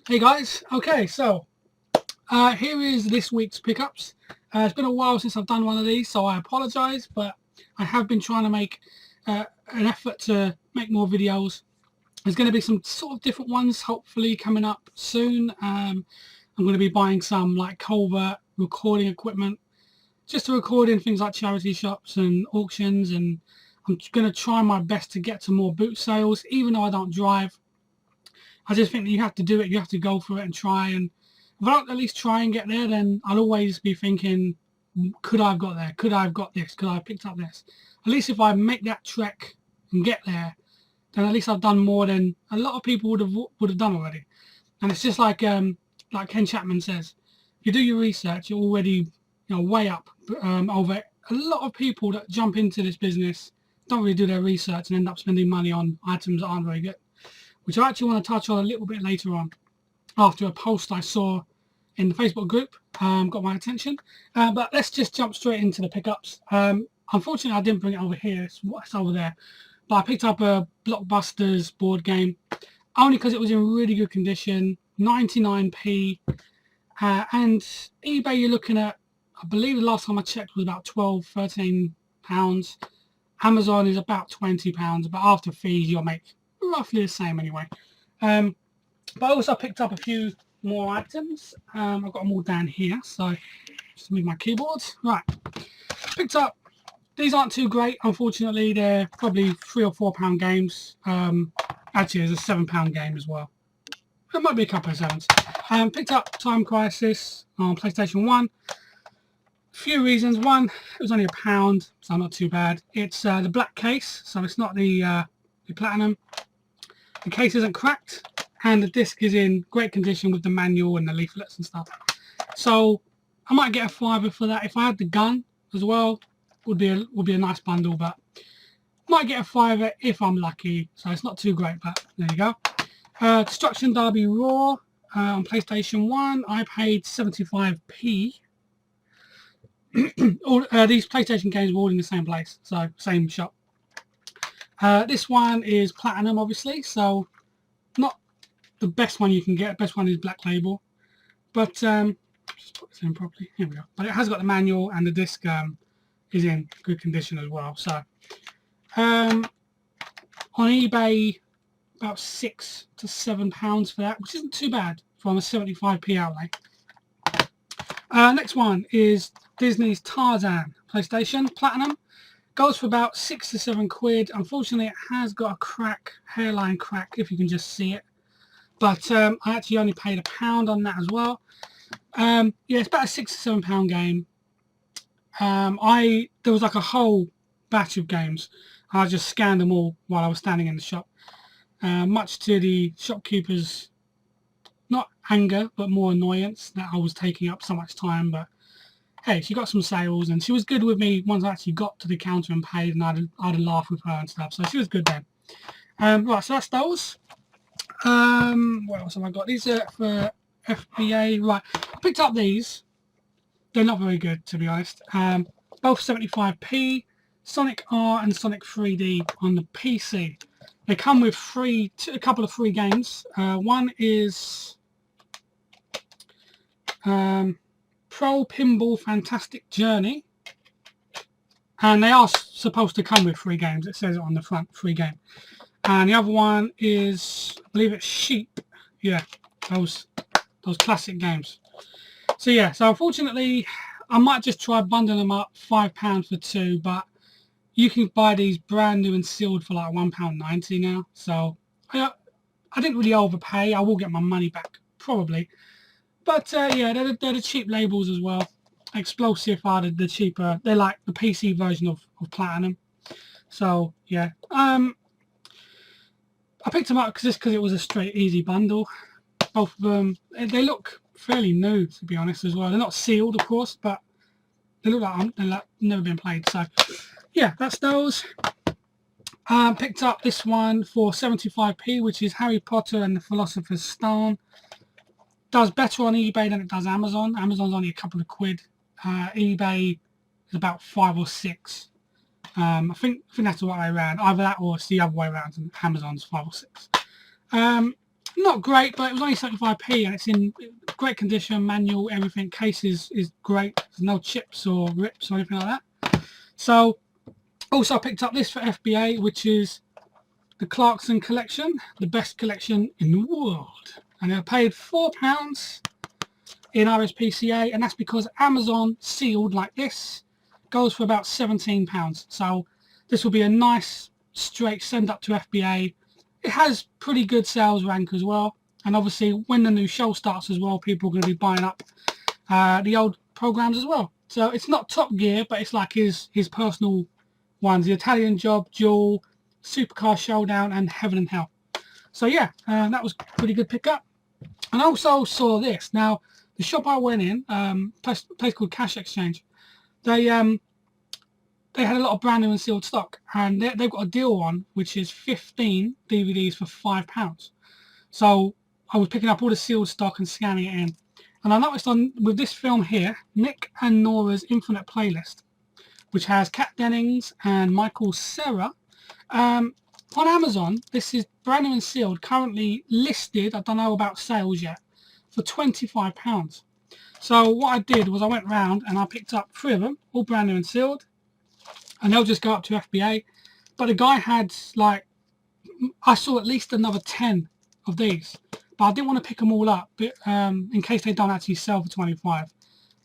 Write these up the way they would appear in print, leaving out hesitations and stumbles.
Hey guys, okay, so here is this week's pickups. It's been a while since I've done one of these, so I apologise, but I have been trying to make an effort to make more videos. There's going to be some sort of different ones hopefully coming up soon. I'm going to be buying some like Culver recording equipment just to record in things like charity shops and auctions, and I'm going to try my best to get to more boot sales, even though I don't drive. I just think that you have to do it. You have to go for it and try. And if I don't at least try and get there, then I'll always be thinking, could I have got there? Could I have got this? Could I have picked up this? At least if I make that trek and get there, then at least I've done more than a lot of people would have done already. And it's just like Ken Chapman says, if you do your research, you're already way up over a lot of people that jump into this business, don't really do their research and end up spending money on items that aren't very good, which I actually want to touch on a little bit later on after a post I saw in the Facebook group got my attention. But let's just jump straight into the pickups. Unfortunately, I didn't bring it over here. It's over there. But I picked up a Blockbusters board game only because it was in really good condition, 99p. And eBay, you're looking at, I believe the last time I checked was about 12, 13 pounds. Amazon is about 20 pounds, but after fees, you'll make roughly the same anyway. But I also picked up a few more items. I've got them all down here, so just move my keyboard. Right, picked up, these aren't too great, unfortunately. They're probably £3 or £4 games. Actually, there's a £7 game as well. There might be a couple of sevens. Picked up Time Crisis on PlayStation 1. Few reasons. One, it was only £1, so not too bad. It's the black case, so it's not the platinum. The case isn't cracked, and the disc is in great condition with the manual and the leaflets and stuff. So I might get a £5 for that. If I had the gun as well, would be a nice bundle, but might get a £5 if I'm lucky. So it's not too great, but there you go. Destruction Derby Raw on PlayStation 1. I paid 75p. All these PlayStation games were all in the same place, so same shop. This one is platinum, obviously, so not the best one you can get. The best one is Black Label, but just put this in properly. Here we go. But it has got the manual, and the disc is in good condition as well. So on eBay, about £6 to £7 for that, which isn't too bad from a 75p outlay. Next one is Disney's Tarzan PlayStation Platinum. Goes for about £6 to £7. Unfortunately, it has got a crack, hairline crack, if you can just see it. But I actually only paid £1 on that as well. Yeah, it's about a £6 to £7 game. There was like a whole batch of games. I just scanned them all while I was standing in the shop. Much to the shopkeeper's, not anger, but more annoyance that I was taking up so much time. But hey, she got some sales, and she was good with me once I actually got to the counter and paid, and I'd a laugh with her and stuff. So she was good then. Right, so that's those. What else have I got? These are for FBA. Right, I picked up these. They're not very good, to be honest. Both 75p. Sonic R and Sonic 3D on the PC. They come with a couple of free games. One is Pro Pinball Fantastic Journey, and they are supposed to come with free games. It says it on the front, free game. And the other one is, I believe it's Sheep. Yeah, those classic games. So yeah, so unfortunately, I might just try bundling them up, £5 for two, but you can buy these brand new and sealed for like £1.90 now. So I didn't really overpay. I will get my money back, probably. But yeah, they're the cheap labels as well. Explosive are the cheaper. They're like the PC version of Platinum. So yeah, I picked them up because it was a straight easy bundle. Both of them, they look fairly new, to be honest, as well. They're not sealed, of course, but they look like they've never been played. So yeah, that's those. Picked up this one for 75p, which is Harry Potter and the Philosopher's Stone. Does better on eBay than it does Amazon. Amazon's only a couple of quid. eBay is about 5 or 6. I think that's the way around. Either that or it's the other way around, and Amazon's 5 or 6. not great, but it was only 75p and it's in great condition, manual, everything. Case is great. There's no chips or rips or anything like that. So also I picked up this for FBA, which is the Clarkson collection, the best collection in the world. And I paid £4 in RSPCA, and that's because Amazon sealed like this goes for about £17. So this will be a nice straight send up to FBA. It has pretty good sales rank as well, and obviously when the new show starts as well, people are going to be buying up the old programs as well. So it's not Top Gear, but it's like his personal ones: the Italian Job, Duel, Supercar Showdown, and Heaven and Hell. So yeah, that was a pretty good pickup. And I also saw this. Now, the shop I went in, place called Cash Exchange, they had a lot of brand new and sealed stock, and they've got a deal on which is 15 DVDs for £5. So I was picking up all the sealed stock and scanning it in, and I noticed with this film here, Nick and Nora's Infinite Playlist, which has Kat Dennings and Michael Cera. On Amazon, this is brand new and sealed, currently listed, I don't know about sales yet, for £25. So what I did was I went round and I picked up 3 of them, all brand new and sealed, and they'll just go up to FBA. But the guy had, like, I saw at least another 10 of these, but I didn't want to pick them all up, but in case they don't actually sell for 25. I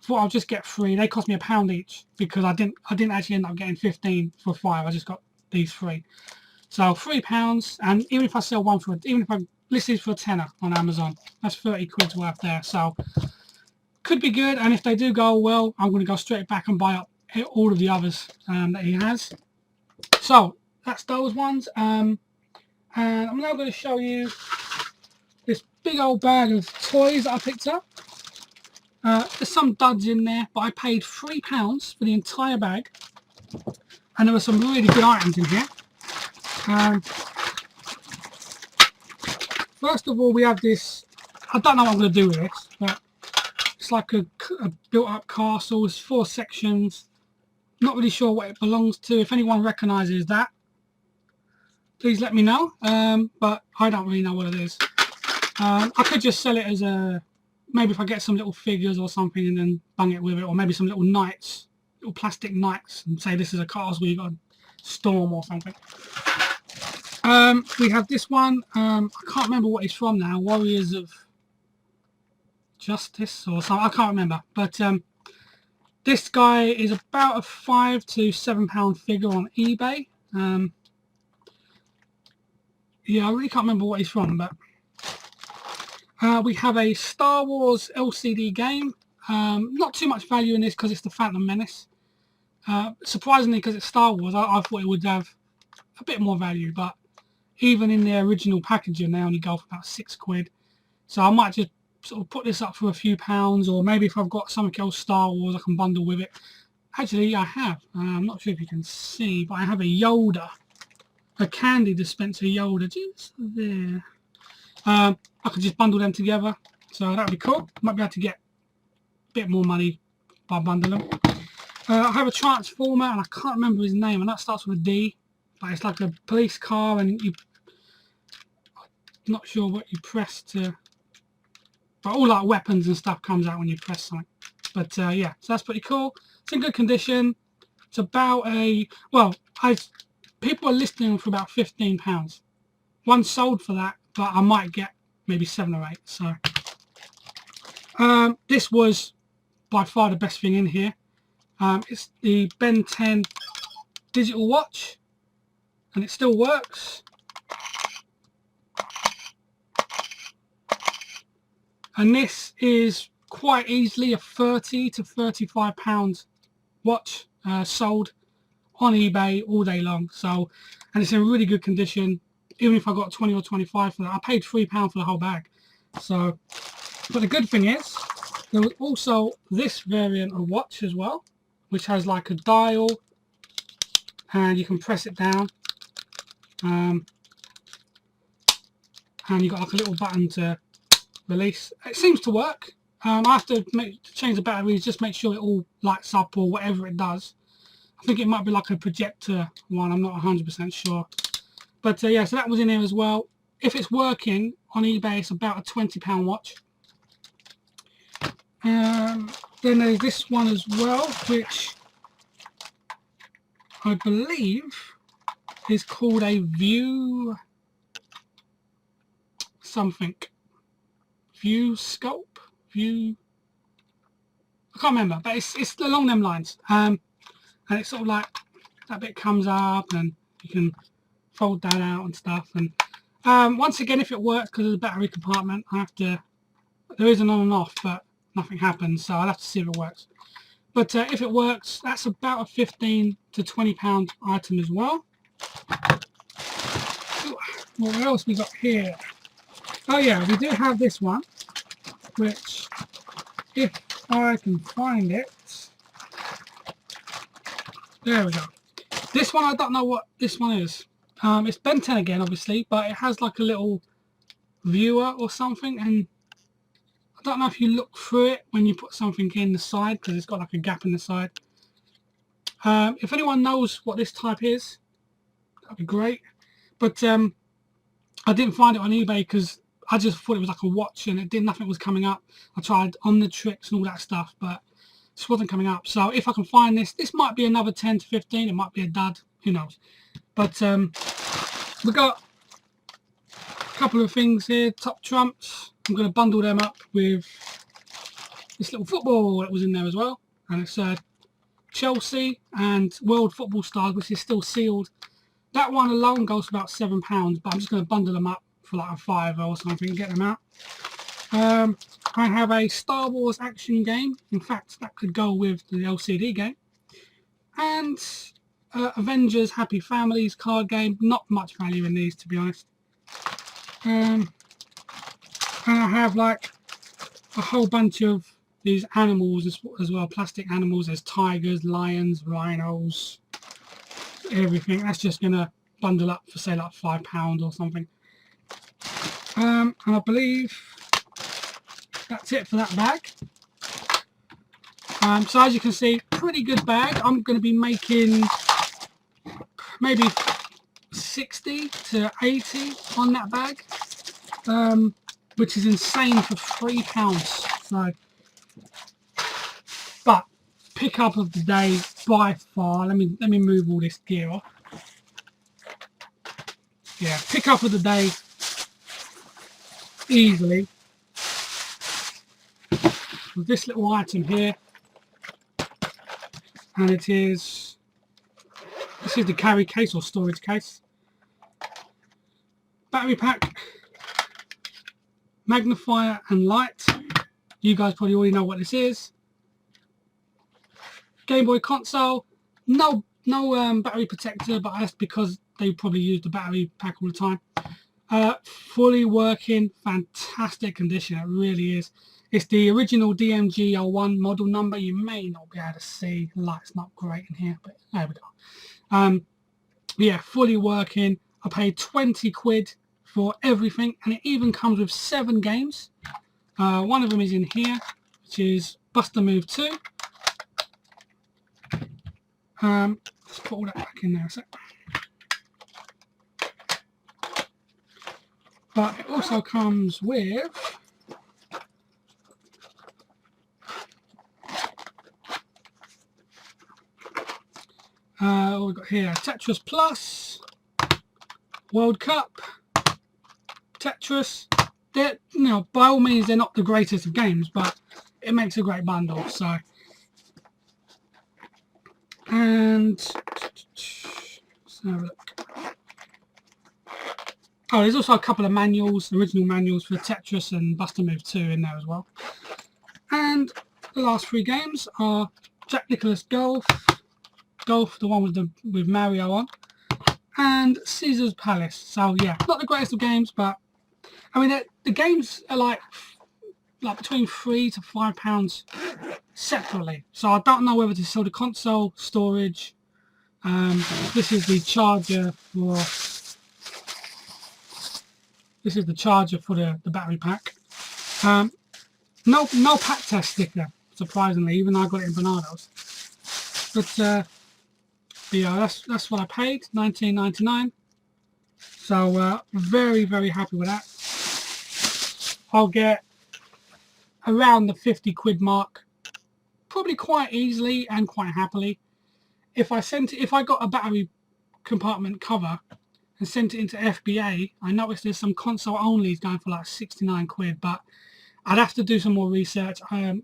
thought I'll just get 3. They cost me £1 each because I didn't actually end up getting 15 for 5. I just got these 3. So £3, and even if I sell one even if I list these for a tenner on Amazon, that's 30 quid's worth there. So could be good, and if they do go well, I'm going to go straight back and buy up all of the others that he has. So that's those ones. And I'm now going to show you this big old bag of toys that I picked up. There's some duds in there, but I paid £3 for the entire bag, and there were some really good items in here. First of all, we have this. I don't know what I'm going to do with this, but it's like a built-up castle. It's 4 sections. Not really sure what it belongs to. If anyone recognises that, please let me know. But I don't really know what it is. I could just sell it as maybe if I get some little figures or something and then bung it with it, or maybe some little knights, little plastic knights, and say this is a castle you got a storm or something. We have this one. I can't remember what it's from now. Warriors of Justice or something. I can't remember. But this guy is about a £5 to £7 figure on eBay. Yeah, I really can't remember what he's from. But we have a Star Wars LCD game. Not too much value in this because it's the Phantom Menace. Surprisingly, because it's Star Wars, I thought it would have a bit more value. But even in the original packaging, they only go for about 6 quid. So I might just sort of put this up for a few pounds, or maybe if I've got something else Star Wars I can bundle with it. Actually, I have. I'm not sure if you can see, but I have a Yoda, a candy dispenser Yoda, just there. I could just bundle them together, so that'd be cool. Might be able to get a bit more money by bundling them. I have a Transformer, and I can't remember his name, and that starts with a D, but it's like a police car, and I'm not sure what you press to. But all like weapons and stuff comes out when you press something. But yeah, so that's pretty cool. It's in good condition. It's about people are listing them for about £15. One sold for that, but I might get maybe 7 or 8. So this was by far the best thing in here. It's the Ben 10 digital watch, and it still works. And this is quite easily a £30 to £35 watch, sold on eBay all day long. So, and it's in really good condition. Even if I got 20 or 25 for that, I paid £3 for the whole bag. So, but the good thing is, there was also this variant of watch as well, which has like a dial, and you can press it down. And you've got like a little button to release. It seems to work. I have to change the batteries, just make sure it all lights up or whatever it does. I think it might be like a projector one, I'm not 100% sure. But yeah, so that was in here as well. If it's working on eBay. It's about a £20 watch. Then there's this one as well, which I believe is called a View something. View Scope? View... I can't remember, but it's along them lines. And it's sort of like that bit comes up and you can fold that out and stuff. And once again, if it works, because of the battery compartment, I have to... There is an on and off, but nothing happens, so I'll have to see if it works. But if it works, that's about a £15 to £20 item as well. What else we got here? Oh yeah, we do have this one, which, if I can find it, there we go. This one, I don't know what this one is. It's Ben 10 again, obviously, but it has like a little viewer or something, and I don't know if you look through it when you put something in the side, because it's got like a gap in the side. If anyone knows what this type is, that'd be great. But I didn't find it on eBay because I just thought it was like a watch and nothing was coming up. I tried Omnitrix and all that stuff, but this wasn't coming up. So if I can find this might be another 10 to 15. It might be a dud, who knows. But we got a couple of things here, top trumps. I'm going to bundle them up with this little football that was in there as well, and it's Chelsea and World Football Stars, which is still sealed. That one alone goes for about £7, but I'm just going to bundle them up for like a £5 or something and get them out. I have a Star Wars action game. In fact, that could go with the LCD game. And Avengers Happy Families card game. Not much value in these, to be honest. And I have like a whole bunch of these animals as well, plastic animals. There's tigers, lions, rhinos, everything. That's just gonna bundle up for say like £5 or something. And I believe that's it for that bag. So as you can see, pretty good bag. I'm going to be making maybe 60 to 80 on that bag, which is insane for £3. So, but pickup of the day by far. Let me move all this gear off. Yeah, pickup of the day easily with this little item here, and this is the carry case or storage case. Battery pack, magnifier and light. You guys probably already know what this is. Game Boy console, no battery protector, but that's because they probably use the battery pack all the time. Fully working, fantastic condition, it really is. It's the original DMG01 model number. You may not be able to see, the light's not great in here, but there we go. Yeah, fully working. I paid 20 quid for everything, and it even comes with 7 games. One of them is in here, which is Bust a Move 2. Let's put all that back in there a sec. But it also comes with what we've got here, Tetris Plus, World Cup, Tetris. They're, you know, by all means, they're not the greatest of games, but it makes a great bundle. So, and let's have a look. Oh, there's also a couple of manuals, original manuals for Tetris and Bust a Move 2 in there as well. And the last 3 games are Jack Nicklaus Golf, the one with Mario on, and Caesar's Palace. So yeah, not the greatest of games, but I mean the games are like between £3 to £5 separately. So I don't know whether to sell the console, storage. This is the charger for. This is the charger for the battery pack. No pack test sticker, surprisingly, even though I got it in Bernardo's. But yeah, that's what I paid, $19.99. So very happy with that. I'll get around the 50 quid mark, probably quite easily and quite happily. If I got a battery compartment cover and sent it into FBA, I noticed there's some console onlys going for like 69 quid, but I'd have to do some more research.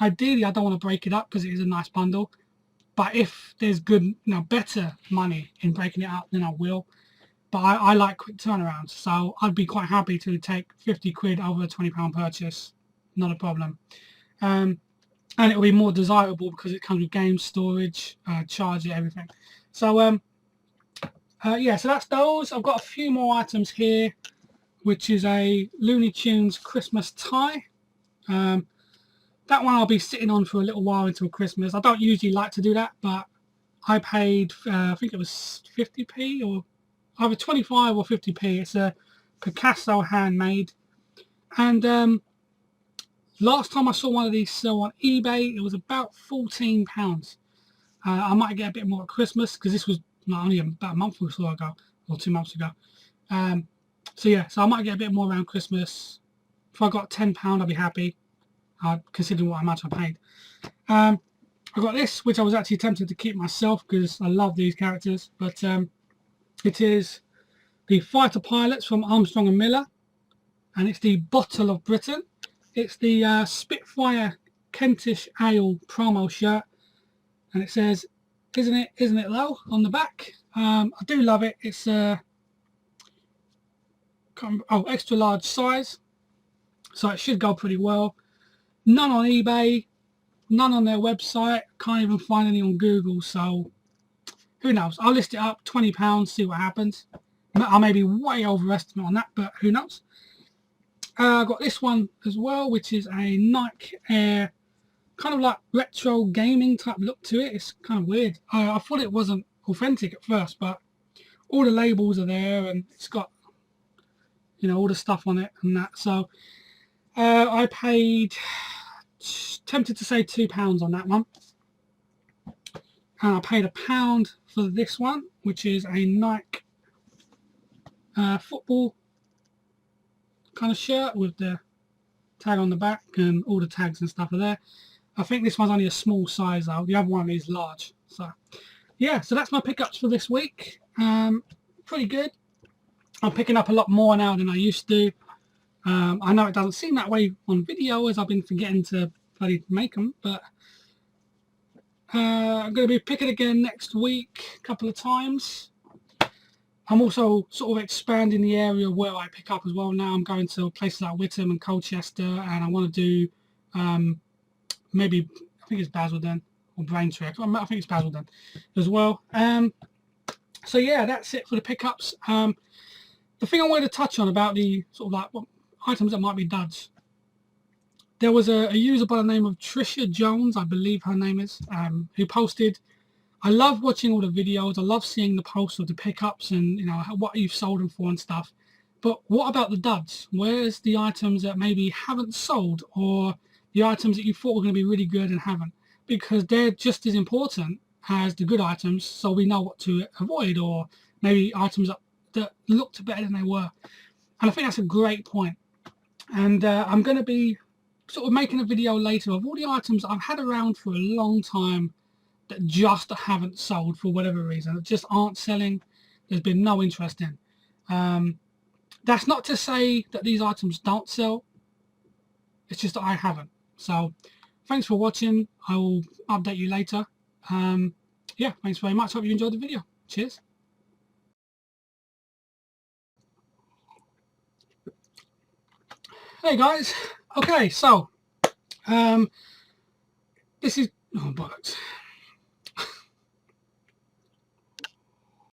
Ideally, I don't want to break it up because it is a nice bundle, but if there's good, better money in breaking it up, then I will. But I like quick turnarounds, so I'd be quite happy to take 50 quid over a £20 purchase, not a problem. And it will be more desirable because it comes with game storage, charger, everything. So yeah, so that's those. I've got a few more items here, which is a Looney Tunes Christmas tie. That one I'll be sitting on for a little while until Christmas. I don't usually like to do that, but I paid, I think it was 50p or either 25 or 50p. It's a Picasso handmade. And last time I saw one of these sell on eBay, it was about £14. I might get a bit more at Christmas because this was only about a month or so ago, or 2 months ago. So yeah, so I might get a bit more around Christmas. If I got £10, I'd be happy, considering what amount I paid. I got this, which I was actually tempted to keep myself because I love these characters, but it is the fighter pilots from Armstrong and Miller, and it's the Bottle of Britain. It's the Spitfire Kentish Ale promo shirt, and it says, isn't it low on the back. I do love it. It's extra large size, so it should go pretty well. None on eBay, none on their website. Can't even find any on Google, so who knows. I'll list it up, £20, see what happens. I may be way overestimate on that, but who knows. I've got this one as well, which is a Nike Air, kind of like retro gaming type look to it. It's kind of weird. I thought it wasn't authentic at first, but all the labels are there and it's got, all the stuff on it and that. So I paid, tempted to say £2 on that one. And I paid £1 for this one, which is a Nike football kind of shirt with the tag on the back and all the tags and stuff are there. I think this one's only a small size though. The other one is large. So yeah, so that's my pickups for this week. Pretty good. I'm picking up a lot more now than I used to. I know it doesn't seem that way on video as I've been forgetting to bloody make them, but I'm going to be picking again next week a couple of times. I'm also sort of expanding the area where I pick up as well now. I'm going to places like Witham and Colchester, and I want to do maybe, I think it's Basildon or Braintree. I think it's Basildon as well. So yeah, that's it for the pickups. The thing I wanted to touch on about the sort of like what items that might be duds. There was a user by the name of Trisha Jones, I believe her name is, who posted, I love watching all the videos, I love seeing the posts of the pickups and what you've sold them for and stuff. But what about the duds? Where's the items that maybe haven't sold, or the items that you thought were going to be really good and haven't? Because they're just as important as the good items, so we know what to avoid, or maybe items that looked better than they were. And I think that's a great point. And I'm going to be sort of making a video later of all the items I've had around for a long time that just haven't sold for whatever reason, that just aren't selling, there's been no interest in. That's not to say that these items don't sell, it's just that I haven't. So thanks for watching, I will update you later. Yeah, thanks very much, hope you enjoyed the video. Cheers. Hey guys, okay, so this is, oh bollocks.